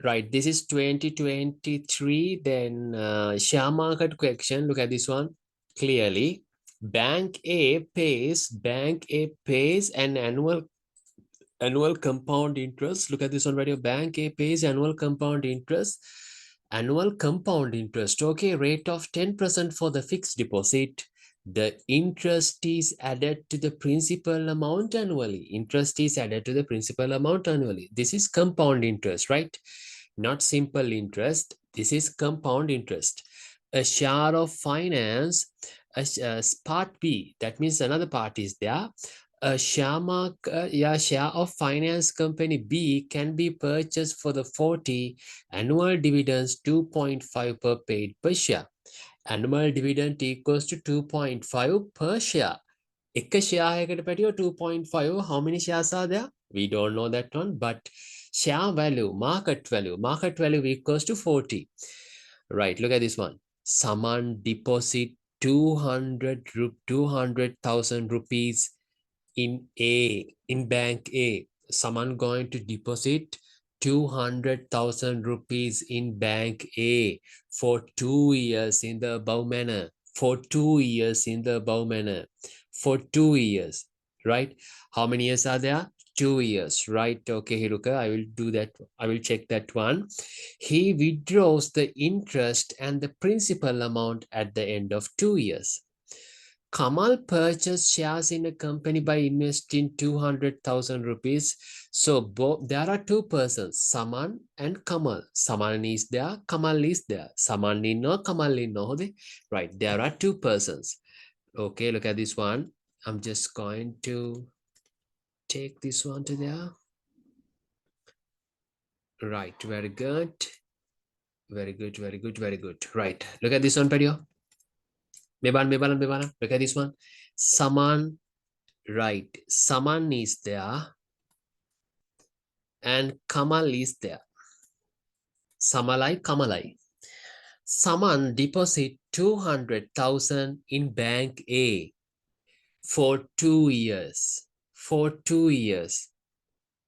Right, this is 2023. Then share market question. Look at this one clearly. Bank A pays an annual compound interest. Look at this one right here. Bank A pays annual compound interest. Annual compound interest. Okay, rate of 10% for the fixed deposit. The interest is added to the principal amount annually. Interest is added to the principal amount annually. This is compound interest, right? Not simple interest. This is compound interest. A share of finance, part B, that means another part is there. A share of finance company B can be purchased for the 40 annual dividends 2.5 per paid per share. Annual dividend equals to 2.5 per share. එක share එකකට පැටියෝ 2.5. How many shares are there? We don't know that one, but share value, market value equals to 40. Right, look at this one. Someone deposit 200,000 rupees in bank A. Someone going to deposit 200,000 rupees in bank A for 2 years in the above manner. For 2 years in the above manner. For 2 years, right? How many years are there? 2 years, right? Okay, Hiruka, I will do that. I will check that one. He withdraws the interest and the principal amount at the end of 2 years. Kamal purchased shares in a company by investing 200,000 rupees. So there are two persons, Saman and Kamal. Saman is there, Kamal is there. Saman in no, Kamal in no. Right, there are two persons. Okay, look at this one. I'm just going to take this one to there. Right, very good. Very good, very good, very good. Right, look at this one, Pedio. Meban. Look at this one. Saman, right. Saman is there. And Kamal is there. Kamalai. Saman deposit 200,000 in bank A for 2 years. For 2 years,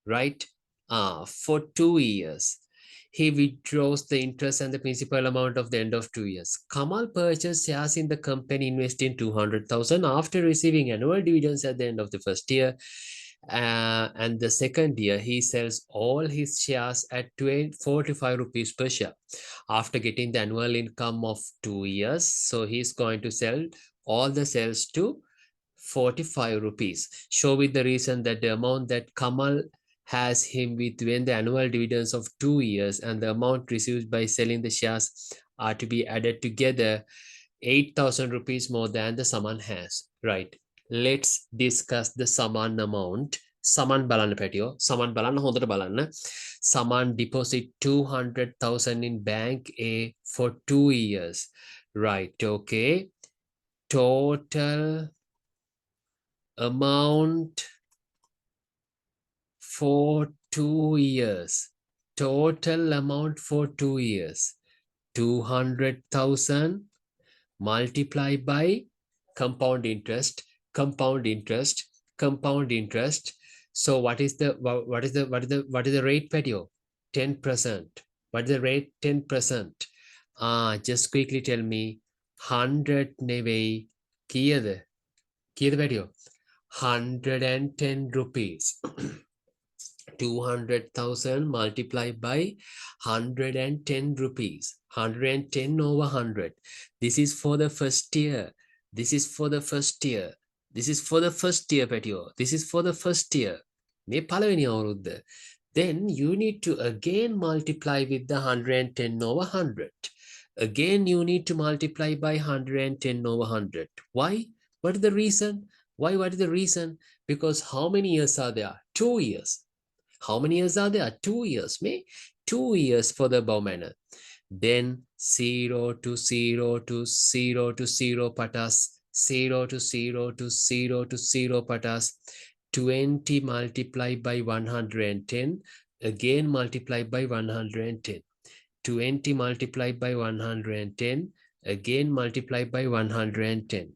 right? For 2 years. He withdraws the interest and the principal amount of the end of 2 years. Kamal purchased shares in the company investing 200,000 after receiving annual dividends at the end of the first year. And the second year, he sells all his shares at 45 rupees per share after getting the annual income of 2 years. So he's going to sell all the shares to 45 rupees. Show with the reason that the amount that Kamal has him with when the annual dividends of 2 years and the amount received by selling the shares are to be added together, 8,000 rupees more than the Saman has. Right. Let's discuss the Saman amount. Saman බලන්න පැටියෝ. Saman බලන්න හොඳට බලන්න. Saman deposit 200,000 in bank A for 2 years. Right. Okay. Total amount for 2 years. Total amount for 2 years. 200,000 multiplied by compound interest. So what is the rate, Petio? 10%. What is the rate? 10%. Just quickly tell me 100 නෙවෙයි කීයද? Petio? 110 rupees. 200,000 multiplied by 110 rupees. 110 over 100. This is for the first year. This is for the first year. This is for the first year, Petio. This is for the first year. Then you need to again multiply with the 110 over 100. Again, you need to multiply by 110 over 100. Why? What is the reason? Why? What is the reason? Because how many years are there? 2 years. How many years are there? 2 years. May 2 years for the above manner. Then 0 to 0 to 0 to 0 patas, 0 to 0 to 0 to 0 patas, 20 multiplied by 110, again multiplied by 110. 20 multiplied by 110, again multiplied by 110.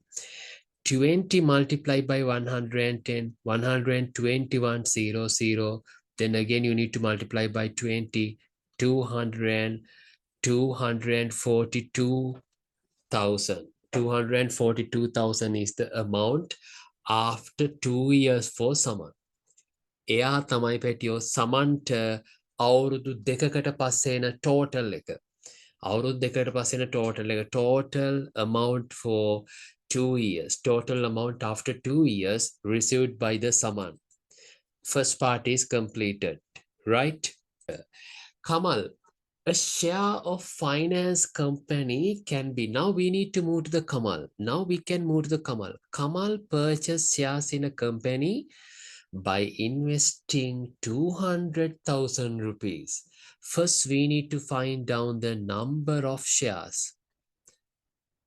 20 multiplied by 110, 121, 0, 0. Then again you need to multiply by 20, 242,000. 242,000 is the amount after 2 years for someone. එයා තමයි පැටියෝ සමන්ට අවුරුදු දෙකකට පස්සේන total එක. අවුරුදු දෙකකට පස්සේන total එක. Total amount for 2 years. Total amount after 2 years received by the Saman. First part is completed. Right? Kamal, a share of finance company can be. Now we need to move to the Kamal. Now we can move to the Kamal. Kamal purchased shares in a company by investing 200,000 rupees. First, we need to find down the number of shares.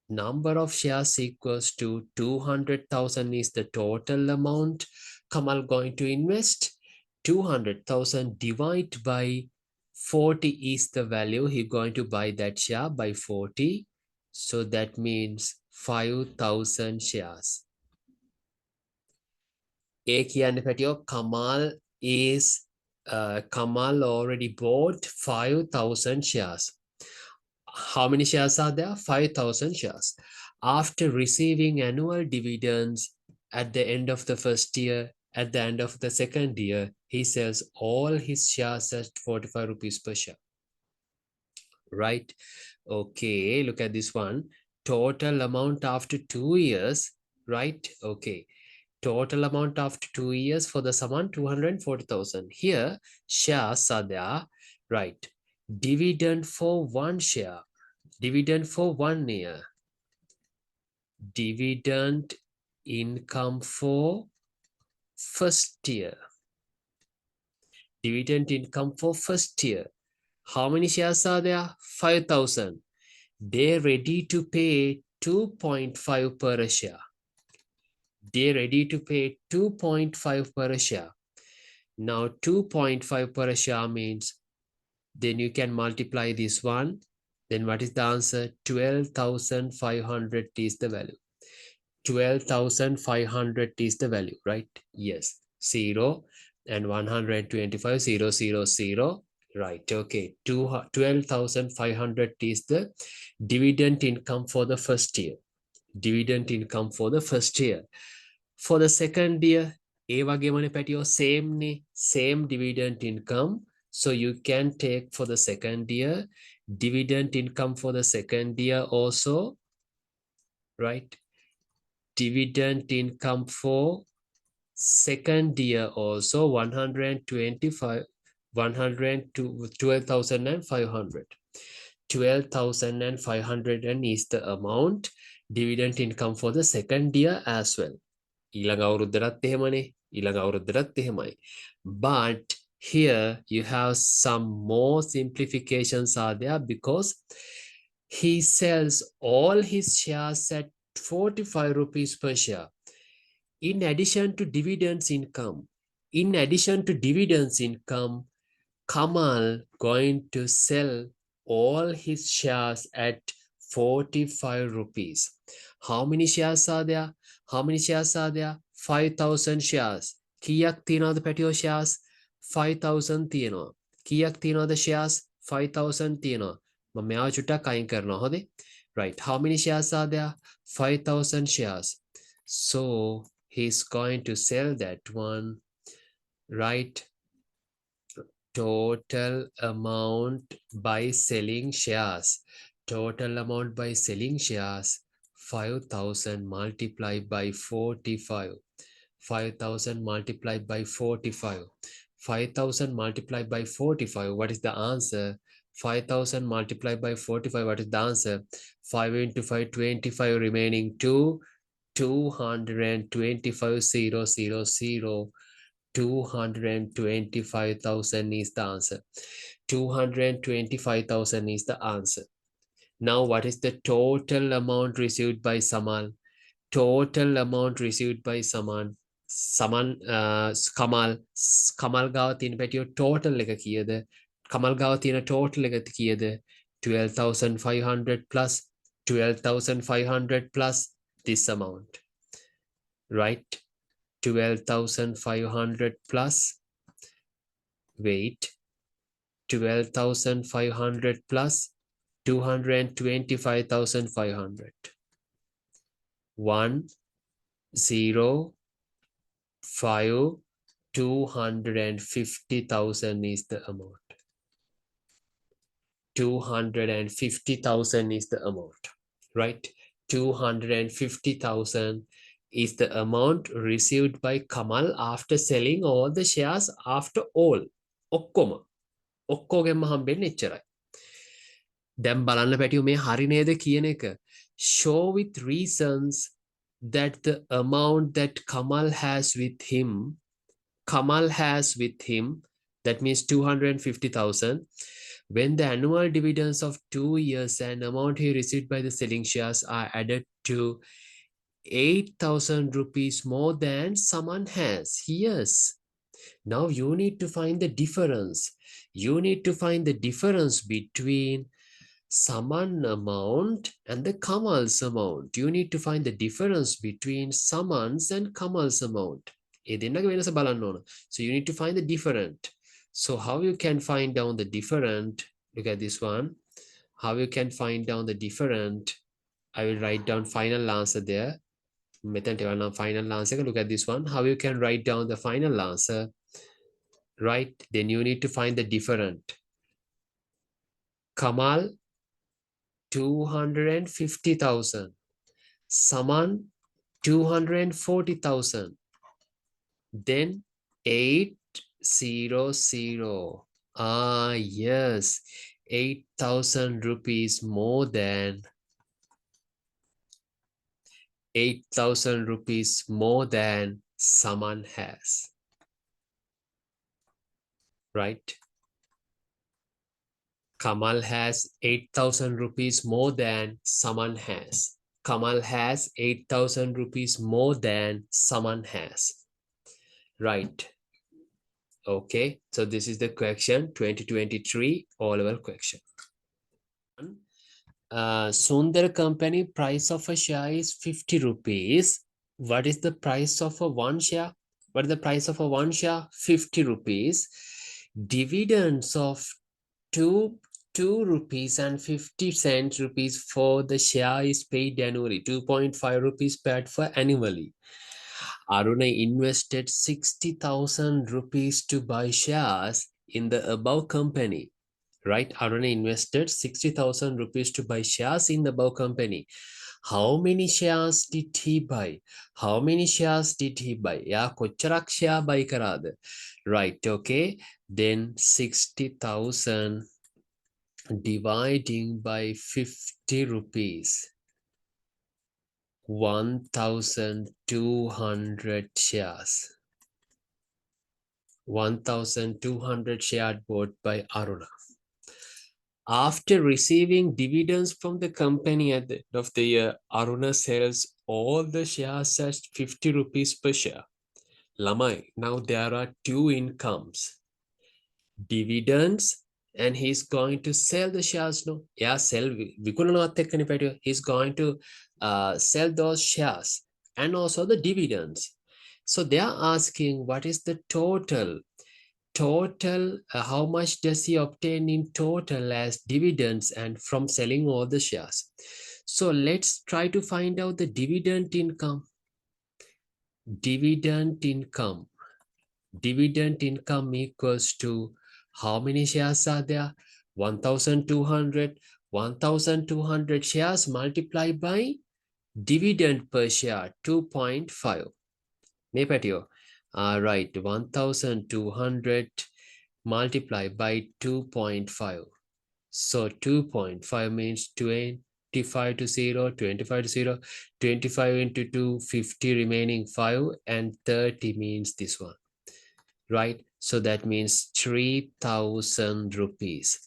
Number of shares equals to 200,000 is the total amount Kamal going to invest. 200,000 divided by 40 is the value he going to buy that share by 40. So that means 5,000 shares. A කියන්න පැටියෝ Kamal already bought 5,000 shares. How many shares are there? 5,000 shares. After receiving annual dividends at the end of the first year, at the end of the second year, he sells all his shares at 45 rupees per share. Right? Okay, look at this one. Total amount after 2 years, right? Okay. Total amount after 2 years for the Saman 240,000. Here, shares are there, right? Dividend for 1 share. Dividend for 1 year. Dividend income for first year. Dividend income for first year. How many shares are there? 5,000. They're ready to pay 2.5 per share. They're ready to pay 2.5 per share. Now 2.5 per share means, then you can multiply this one. Then what is the answer? 12,500 is the value. 12,500 is the value, right? Yes. 0 and 125, 0, 0, 0. Right. Okay. 12,500 is the dividend income for the first year. Dividend income for the first year. For the second year, same dividend income. So you can take for the second year, dividend income for the second year also, right? Dividend income for second year also 125, 12,500. 12,500 is the amount dividend income for the second year as well. ඊළඟ අවුරුද්දටත් එහෙමනේ. ඊළඟ අවුරුද්දටත් එහෙමයි. But here you have some more simplifications are there because he sells all his shares at 45 rupees per share. In addition to dividends income, Kamal going to sell all his shares at 45 rupees. How many shares are there? How many shares are there? 5,000 shares. Kiyak තියනවද පැටියෝ shares? 5,000 තියෙනවා. Kiyak තියනවද shares? 5,000 තියෙනවා. මම මෙයාව චුට්ටක් අයින් කරනවා. හොඳේ? Right. How many shares are there? 5,000 shares. So he's going to sell that one, right? Total amount by selling shares. Total amount by selling shares, 5,000 multiplied by 45. 5,000 multiplied by 45. 5,000 multiplied by 45. What is the answer? 5,000 multiplied by 45. What is the answer? 5 into 5, 25, remaining 2. 225, 0, 0, 0. 225,000 is the answer. 225,000 is the answer. Now, what is the total amount received by Saman? Total amount received by Kamal ගාව තියෙන පැටියෝ total එක කීයද? Kamal ගාව තියෙන total එක කීයද? 12,500 plus 12,500 plus this amount, right? 12,500 plus, wait, 12,500 plus 225,500. 1, 0, 5, 250,000 is the amount. 250,000 is the amount, right? 250,000 is the amount received by Kamal after selling all the shares after all. ඔක්කොම ඔක්කොගෙම හම්බෙන්නේ එච්චරයි. දැන් බලන්න පැටියෝ මේ හරි නේද කියන එක. Show with reasons that the amount that Kamal has with him, that means 250,000, when the annual dividends of 2 years and amount he received by the selling shares are added to 8,000 rupees more than someone has. Yes. Now you need to find the difference. You need to find the difference between Saman amount and the Kamal's amount. You need to find the difference between Saman's and Kamal's amount. So you need to find the different. So how you can find down the different? Look at this one. How you can find down the different? I will write down final answer there. Final answer. Look at this one. How you can write down the final answer? Right? Then you need to find the different. Kamal 250,000. Saman 240,000. Then 800. Ah, yes. 8,000 rupees more than 8,000 rupees more than Saman has. Right? Kamal has 8,000 rupees more than Saman has. Kamal has 8,000 rupees more than Saman has. Right. Okay. So this is the question 2023 O-level question. Sundar company price of a share is 50 rupees. What is the price of a one share? What is the price of a one share? 50 rupees. Dividends of 2 rupees and 50 cents rupees for the share is paid annually. 2.5 rupees paid for annually. Aruna invested 60,000 rupees to buy shares in the above company. Right? Aruna invested 60,000 rupees to buy shares in the above company. How many shares did he buy? How many shares did he buy? Yeah, kocharak share buy karada. Right, okay. Then 60,000 dividing by 50 rupees. 1,200 shares. 1,200 shares bought by Aruna. After receiving dividends from the company at the end of the year, Aruna sells all the shares at 50 rupees per share. Lamai, now there are two incomes. Dividends, and he's going to sell the shares. No, yeah, sell. He's going to sell those shares and also the dividends. So they are asking what is the total how much does he obtain in total as dividends and from selling all the shares. So let's try to find out the dividend income. Dividend income equals to how many shares are there? 1,200. 1,200 shares multiplied by dividend per share 2.5. Right, 1,200 multiplied by 2.5. So 2.5 means 25 to 0, 25 to 0, 25 into 2, 50 remaining 5, and 30 means this one. Right? So that means 3,000 rupees.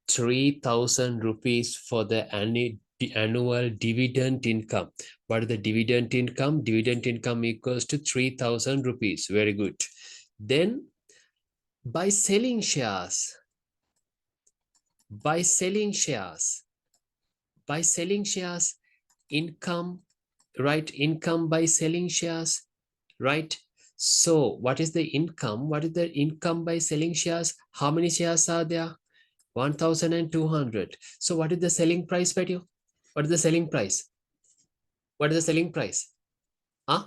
3,000 rupees for the annual dividend income. What is the dividend income? Dividend income equals to 3,000 rupees. Very good. Then by selling shares, income, right? Income by selling shares, right? So what is the income? What is the income by selling shares? How many shares are there? 1,200. So what is the selling price, Petio? What is the selling price? What is the selling price? Huh?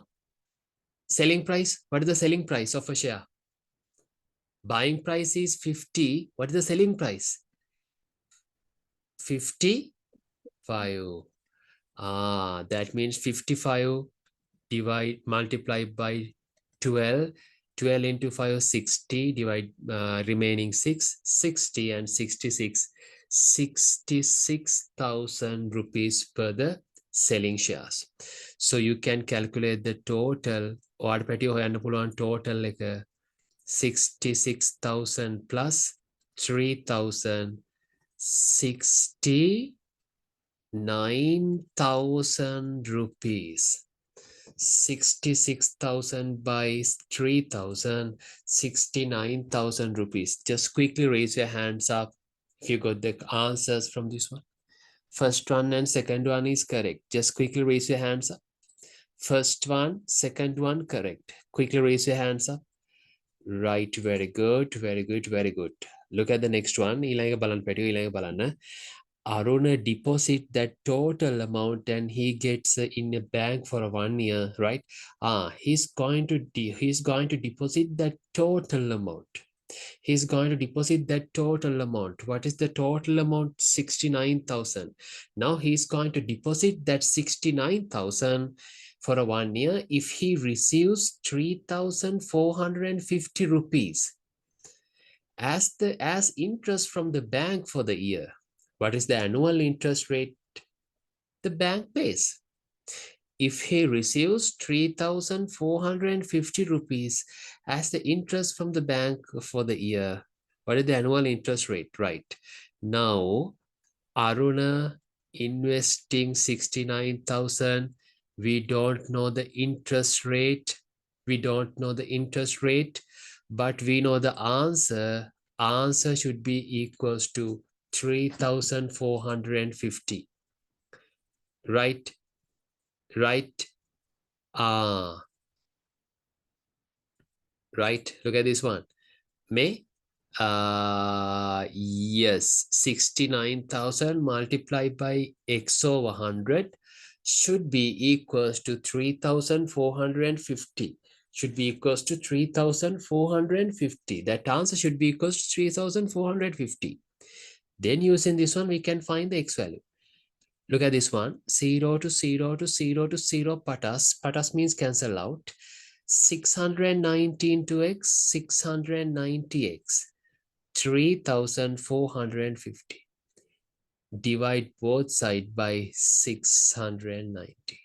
Selling price? What is the selling price of a share? Buying price is 50. What is the selling price? 55. That means 55 multiply by 12. 12 into 5, 60, divide remaining 6, 60 and 66. 66,000 rupees per the selling shares. So you can calculate the total, or total like a 66,000 plus 3,000, 69,000 rupees. 66,000 by 3,000, 69,000 rupees. Just quickly raise your hands up if you got the answers from this one. First one and second one is correct. Just quickly raise your hands up. First one, second one, correct. Quickly raise your hands up. Right, very good, very good, very good. Look at the next one. Aruna deposit that total amount and he gets in a bank for 1 year, right? He's going to deposit that total amount. He's going to deposit that total amount. What is the total amount? 69,000. Now he's going to deposit that 69,000 for a 1 year if he receives 3,450 rupees as interest from the bank for the year. What is the annual interest rate the bank pays? If he receives 3,450 rupees as the interest from the bank for the year, what is the annual interest rate? Right. Now, Aruna investing 69,000. We don't know the interest rate. We don't know the interest rate, but we know the answer. Answer should be equals to 3,450. Right? Right? Right? Look at this one. May? Yes. 69,000 multiplied by x over 100 should be equals to 3,450. Should be equals to 3,450. That answer should be equals to 3,450. Then using this one, we can find the x value. Look at this one. 0 to 0 to 0 to 0 patas. Patas means cancel out. 619 to x, 690x. 3,450. Divide both sides by 690.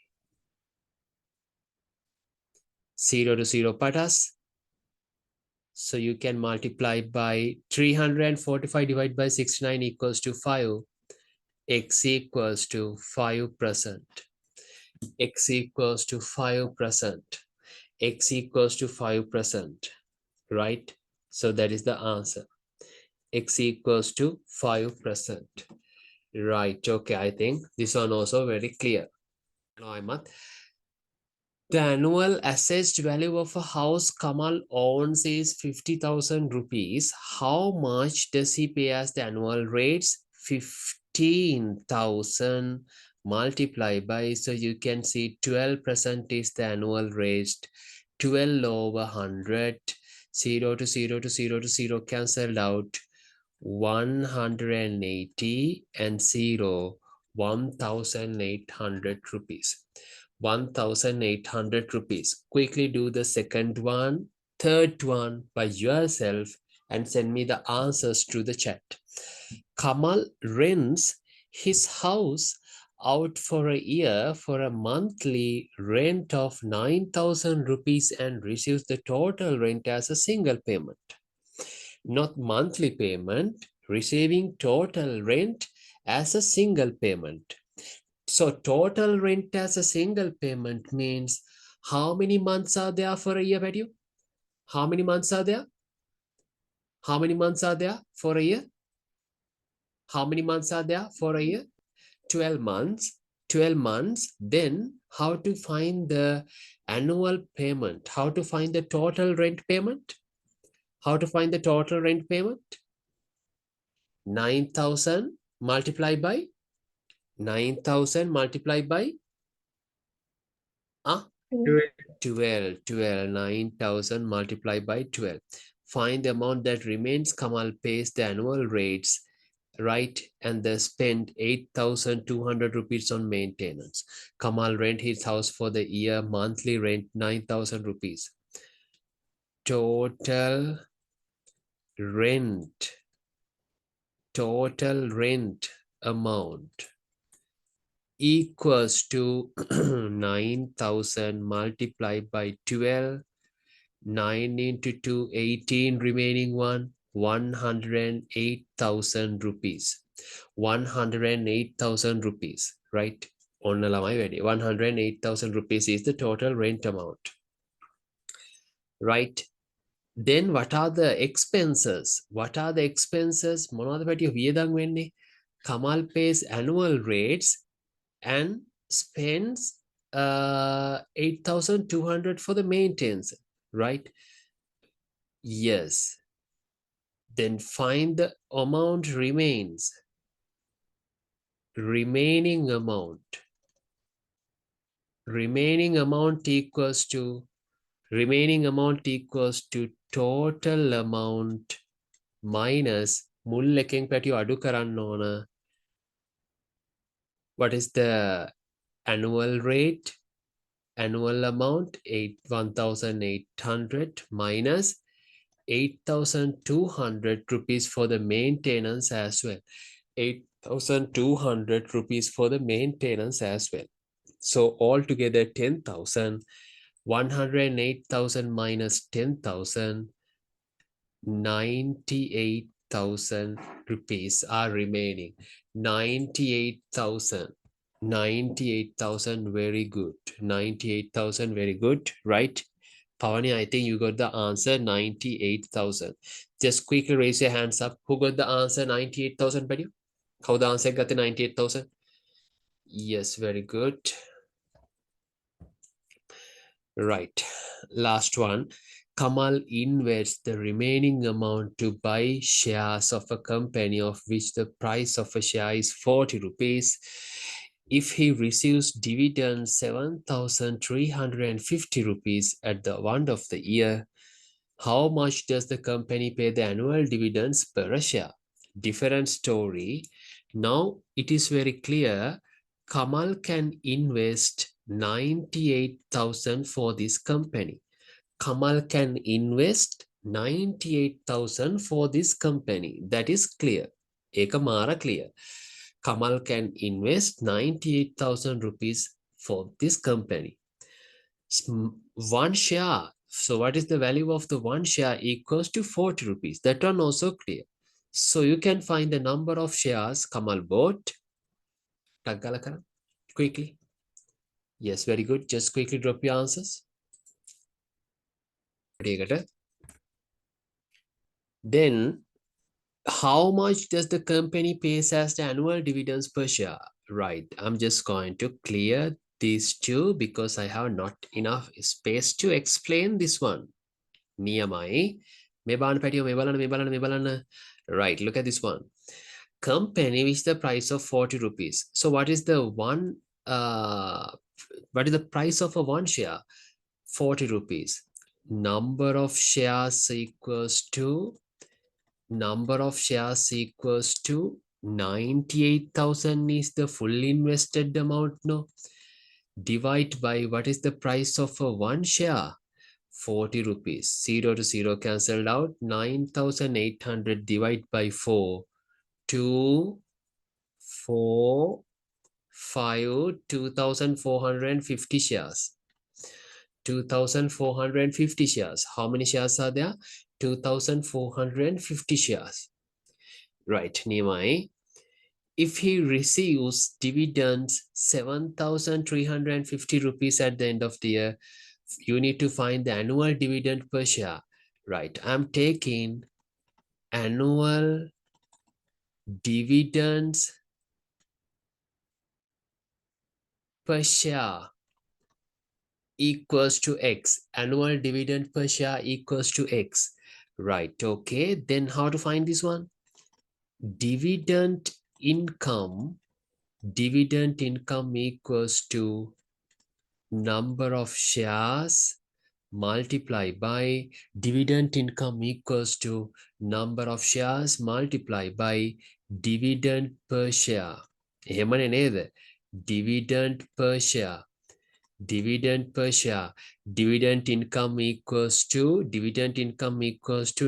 0 to 0 patas. So you can multiply by 345 divided by 69 equals to 5. X equals to 5%. X equals to 5%. X equals to 5%. Right? So that is the answer. X equals to 5%. Right. Okay. I think this one also very clear. The annual assessed value of a house Kamal owns is 50,000 rupees. How much does he pay as the annual rates? 15,000 multiplied by, so you can see 12% is the annual rate. 12 over 100. 0 to 0 to 0 to 0 cancelled out. 180 and 0, 1,800 rupees. 1,800 rupees. Quickly do the second one, third one by yourself and send me the answers to the chat. Kamal rents his house out for a year for a monthly rent of 9,000 rupees and receives the total rent as a single payment. Not monthly payment, receiving total rent as a single payment. So total rent as a single payment means how many months are there for a year, Matthew? How many months are there? How many months are there for a year? How many months are there for a year? 12 months. 12 months. Then how to find the annual payment? How to find the total rent payment? How to find the total rent payment? 9,000 multiplied by 9,000 multiplied by 12, 9,000 multiplied by 12. Find the amount that remains. Kamal pays the annual rates, right? And they spend 8,200 rupees on maintenance. Kamal rent his house for the year, monthly rent 9,000 rupees. Total rent amount equals to 9,000 multiplied by 12. 9 into 2, 18, remaining one, 108,000 rupees. 108,000 rupees, right? 108,000 rupees is the total rent amount, right? Then what are the expenses? What are the expenses? මොනවද පැටියෝ වියදම් වෙන්නේ? Kamal pays annual rates and spends 8,200 for the maintenance, right? Yes. Then find the amount remains. Remaining amount. Remaining amount equals to total amount minus මුල් එකෙන් පැටියෝ අඩු කරන්න ඕන. What is the annual rate? Annual amount 1,800 minus 8,200 rupees for the maintenance as well. 8,200 rupees for the maintenance as well. So altogether 10,000. 108,000 minus 10,000. 98,000 rupees are remaining. 98,000. 98,000, very good. 98,000, very good, right? Pavani, I think you got the answer 98,000. Just quickly raise your hands up. Who got the answer 98,000, buddy? How the answer got the 98,000? Yes, very good. Right. Last one. Kamal invests the remaining amount to buy shares of a company of which the price of a share is 40 rupees. If he receives dividends 7,350 rupees at the end of the year, how much does the company pay the annual dividends per share? Different story. Now it is very clear. Kamal can invest 98,000 for this company. Kamal can invest 98,000 for this company. That is clear. Eka mara clear. Kamal can invest 98,000 rupees for this company. One share. So what is the value of the one share equals to 40 rupees. That one also clear. So you can find the number of shares Kamal bought. Quickly. Yes, very good. Just quickly drop your answers. Then how much does the company pays as the annual dividends per share? Right. I'm just going to clear these two because I have not enough space to explain this one. Niyamai. Right. Look at this one. Company with the price of 40 rupees. So what is the what is the price of a one share? 40 rupees. Number of shares equals to 98,000 is the full invested amount, no? Divide by what is the price of a one share? 40 rupees. 0 to 0 cancelled out. 9,800 divided by 4. 2, 4, 5, 2,450 shares. 2,450 shares. How many shares are there? 2,450 shares. Right, Nimai. If he receives dividends 7,350 rupees at the end of the year, you need to find the annual dividend per share. Right, I'm taking annual dividends per share equals to X. Annual dividend per share equals to X. Right, okay. Then how to find this one? dividend income equals to number of shares multiplied by dividend income equals to number of shares multiplied by dividend per share. එහෙමනේ නේද? Dividend per share. Dividend income equals to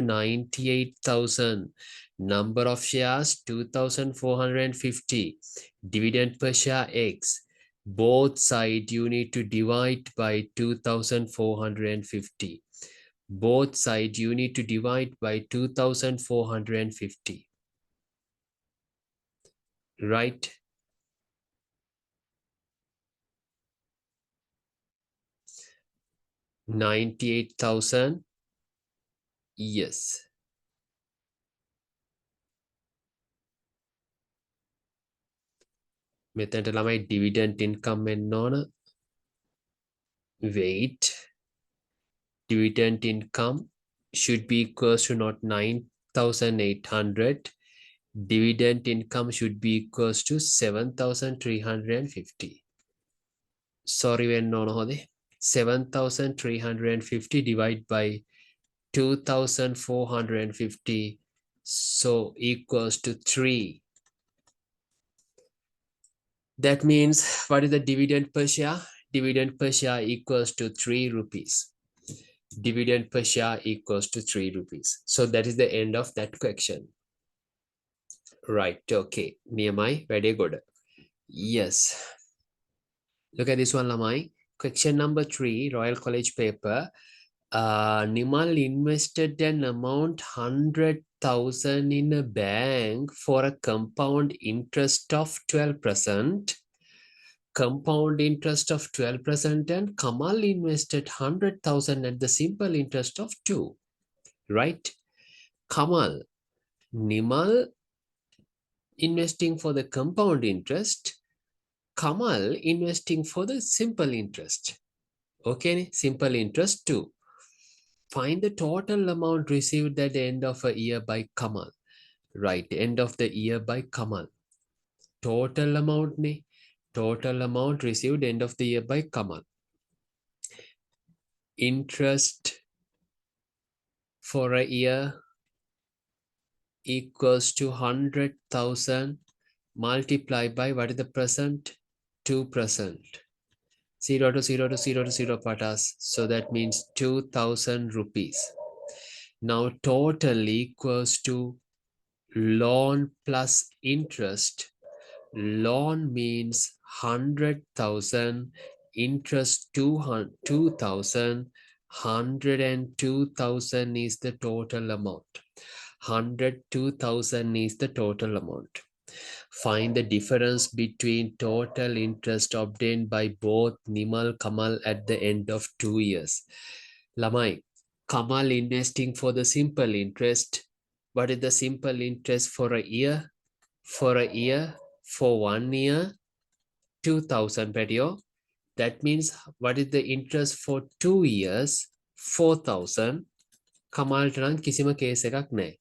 98,000. Number of shares 2,450. Dividend per share X. Both sides you need to divide by 2,450. Both sides you need to divide by 2,450. Right? $98,000. Yes. මෙතනට ළමයි dividend income එන්න ඕන. Wait. Dividend income should be equals to not 9,800. Dividend income should be equals to 7,350. Sorry, වෙන්න ඕන හොදේ. 7,350 divided by 2,450, so equals to 3. That means what is the dividend per share? Dividend per share equals to 3 rupees. Dividend per share equals to 3 rupees. So that is the end of that question. Right, okay. Niyamai, very good. Yes. Look at this one, Lamai. Question number 3, Royal College paper. Nimal invested an amount 100,000 in a bank for a compound interest of 12%. Compound interest of 12%, and Kamal invested 100,000 at the simple interest of 2. Right? Kamal, Nimal investing for the compound interest, Kamal investing for the simple interest. Okay, simple interest 2. Find the total amount received at the end of a year by Kamal. Right, end of the year by Kamal. Total amount ne? Total amount received end of the year by Kamal. Interest for a year equals to 100,000 multiplied by what is the percent? 2%. 0 to 0 to 0 to 0 patas. So that means 2,000 rupees. Now total equals to loan plus interest. Loan means 100,000, interest 2,000, 102,000 is the total amount. 102,000 is the total amount. Find the difference between total interest obtained by both Nimal Kamal at the end of 2 years. Lamai, Kamal investing for the simple interest. What is the simple interest for a year? For a year, for 1 year, 2,000 petio. That means what is the interest for 2 years? 4,000. Kamal ran kisima case ekak naha.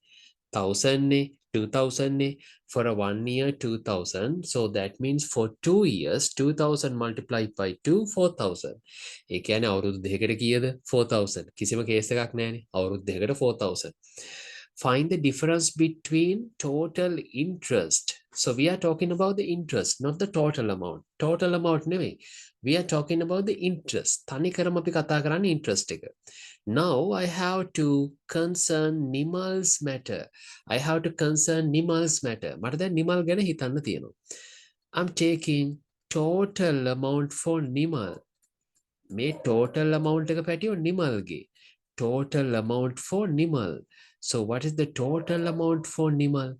1,000 ne, 2,000 ne, for a 1 year 2,000. So that means for 2 years 2,000 multiplied by 2, 4,000. ඒ කියන්නේ අවුරුදු දෙකකට කීයද? 4,000. කිසිම case එකක් නැහැනේ. අවුරුදු දෙකකට 4,000. Find the difference between total interest. So we are talking about the interest, not the total amount. Total amount නෙවෙයි. We are talking about the interest. තනිකරම අපි කතා කරන්නේ interest එක. Now I have to concern Nimal's matter. I have to concern Nimal's matter. මට දැන් නිමල් ගැන හිතන්න තියෙනවා. I'm taking total amount for Nimal. මේ total amount එක පැටියෝ නිමල්ගේ. Total amount for Nimal. So what is the total amount for Nimal?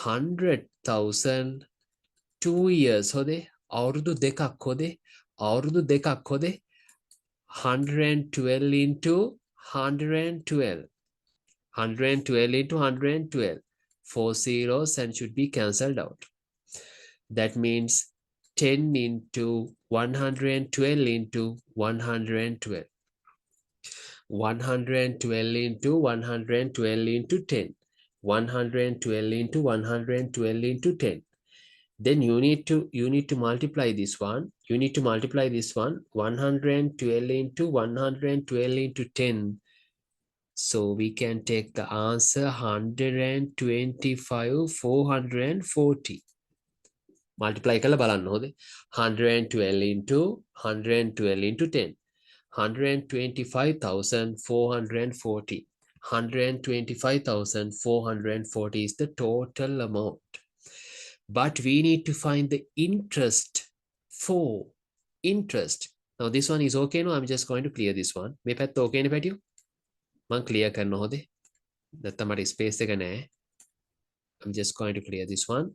100,000 2 years හොදේ. අවුරුදු දෙකක් හොදේ. අවුරුදු දෙකක් හොදේ. 112 into 112. 112 into 112. 4 zeros and should be cancelled out. That means 10 into 112 into 112. 112 into 112 into 10. 112 into 112 into 10. Then you need to multiply this one. You need to multiply this one. 112 into 112 into 10. So we can take the answer 125 440. Multiply කළ බලන්න හොඳේ. 112 into 112 into 10. 125,440. 125,440 is the total amount. But we need to find the interest for interest. Now this one is okay. No, I'm just going to clear this one. මේ පැත්ත okay නේ පැටියෝ? මං clear කරන්න හොඳේ. නැත්නම් මට space එක නැහැ. I'm just going to clear this one.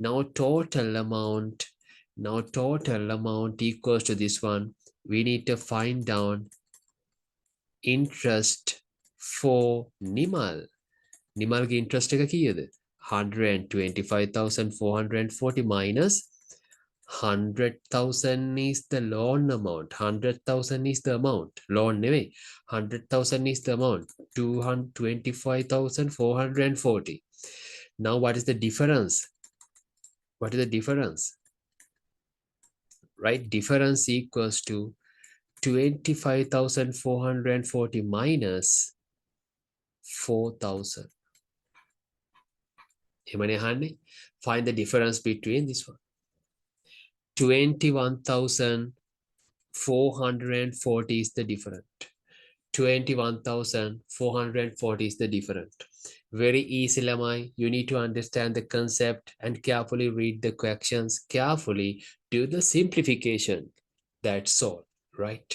Now total amount equals to this one. We need to find down interest for Nimal. Nimal's interest එක කීයද? 125,440 minus 100,000 is the loan amount. 100,000 is the amount. Loan නෙවෙයි. 100,000 is the amount. 225,440. Now what is the difference? What is the difference? Right? Difference equals to 25,440 minus 4,000. Find the difference between this one. 21,440 is the different. 21,440 is the different. Very easy, Lamai. You need to understand the concept and carefully read the questions, carefully do the simplification. That's all, right?